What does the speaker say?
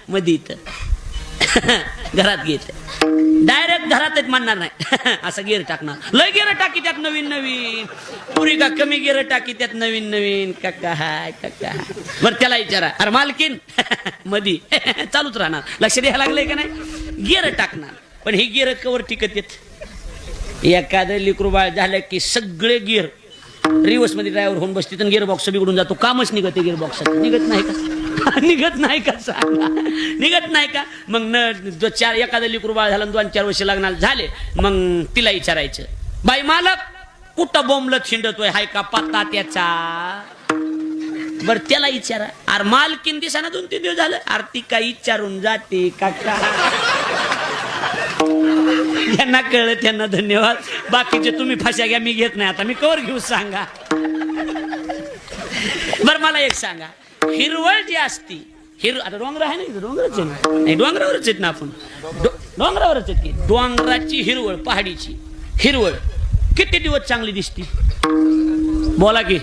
मध्ये इथं घरात घेत डायरेक्ट घरातच म्हणणार नाही असं गिअर टाकणार लय गिअर टाकी त्यात नवीन नवीन पुरी का कमी गिअर टाकी त्यात नवीन नवीन काका हाय बरं त्याला विचारा अरे मालकीन मधी चालूच राहणार लक्ष द्यायला लागलंय का नाही गिअर टाकणार पण हे गिअर कवर टिकत येत एखादं लिकरू बाळ झालं की सगळे गिअर रिवर्स मध्ये ड्रायव्हर होऊन बसते तर गिअर बॉक्स बिघडून जातो कामच निघत गिअर बॉक्स निघत नाही का निघत नाही का सांगा निघत नाही का मग न चार एखादं लिकरू बाळ झालं 2-4 वर्ष लग्नाला झाले मग तिला विचारायचं बाई मालक कुठं बोंबलत शिंडतोय हाय का पत्ता त्याचा बर त्याला विचारा अरे मालकीन दिसाना 2-3 दिवस झालं आरती काही विचारून जाते काका यांना कळलं त्यांना धन्यवाद बाकीचे तुम्ही फाशा घ्या मी घेत नाही आता मी कवर घेऊ सांगा बर मला एक सांगा हिरवळ जी असती आता डोंगर आहे ना डोंगरच आहे ना नाही डोंगरावरच आहेत ना आपण डोंगरावरच आहेत की डोंगराची हिरवळ पहाडीची हिरवळ किती दिवस चांगली दिसती बोला की